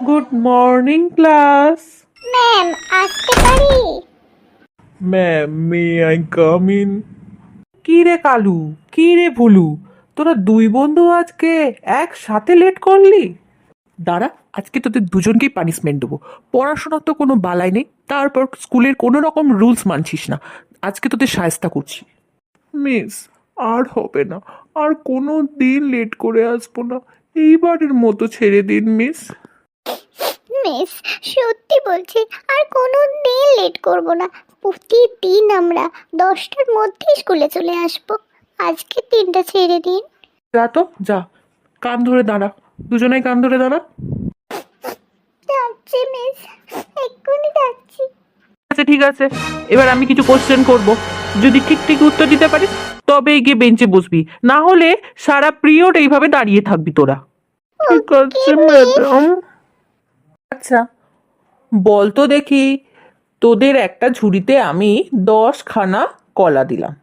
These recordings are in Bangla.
Good morning class. ম্যাম আসতে পারি? Ma'am may I come in? কি রে কালু, কি রে ভুলু, তোরা দুই বন্ধু আজকে একসাথে লেট করলি? দাঁড়া, আজকে তোদের দুজনকেই পানিশমেন্ট দেবো। পড়াশোনার তো কোনো বালাই নেই, তারপর স্কুলের কোনো রকম রুলস মানছিস না। আজকে তোদের শায়েস্তা করছি। মিস, আর হবে না, আর কোনো দিন লেট করে আসবো না। এইবারের মতো ছেড়ে দিন মিস। মিস সত্যি বলছি, আর কোনো দিন লেট করব না। প্রতিদিন আমরা 10টার মধ্যে স্কুলে চলে আসব। আজকে দিনটা ছেড়ে দিন। যা তো যা, কান ধরে দাঁড়া, দুজনেই কান ধরে দাঁড়া। যাচ্ছি মিস, এক্ষুনি যাচ্ছি। আচ্ছা ঠিক আছে, এবার আমি কিছু কোশ্চেন করব, যদি ঠিক ঠিক উত্তর দিতে পারিস তবেই গিয়ে বেঞ্চে বসবি, না হলে সারা পিরিয়ড এইভাবে দাঁড়িয়ে থাকবি তোরা। ঠিক আছে ম্যাডাম। আচ্ছা বল তো দেখি, তোদের একটা ঝুড়িতে আমি 10খানা কলা দিলাম,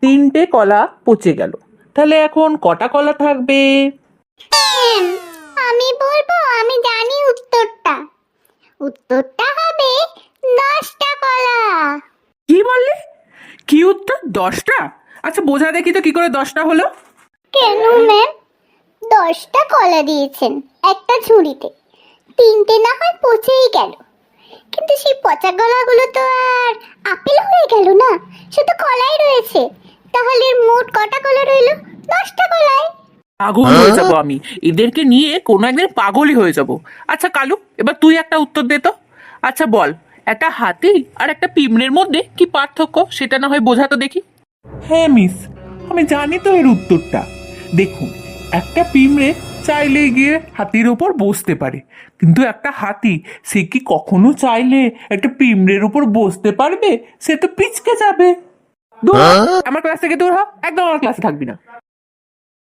3টে কলা পচে গেল, তাহলে এখন কটা কলা থাকবে? ম্যাম, আমি বলবো, আমি জানি উত্তরটা। উত্তরটা হবে 10টা কলা। কি বললি? কি উত্তর? 10টা? আচ্ছা বোঝা দেখি তো কি করে 10টা হলো। কেন ম্যাম? 10টা কলা দিয়েছেন একটা ঝুড়িতে, 3টে না হয় পচেই গেল, কিন্তু সেই পচা কলাগুলো তো আর আপেল হয়ে গেল না, শুধু কলাই রয়েছে। তাহলে মোট কটা কলা রইল? 10টা কলাই। পাগল হয়ে যাবো আমি, এদেরকে নিয়ে কোনো একদিন পাগলই হয়ে যাব। আচ্ছা কালু, এবার তুই একটা উত্তর দে তো। আচ্ছা বল, একটা হাতি আর একটা পিঁমড়ের মধ্যে কি পার্থক্য, সেটা না হয় বোঝা তো দেখি। হ্যাঁ মিস, আমি জানি তো এর উত্তরটা। দেখুন, একটা পিঁমড়ে চাইলে গিয়ে হাতির ওপর বসতে পারে, কিন্তু একটা হাতি সে কি কখনো চাইলে একটা পিঁমড়ের উপর বসতে পারবে? সে তো পিচকে যাবে। দূর হ, আমার ক্লাস থেকে দূর হ, একদম আমার ক্লাসে থাকবি না।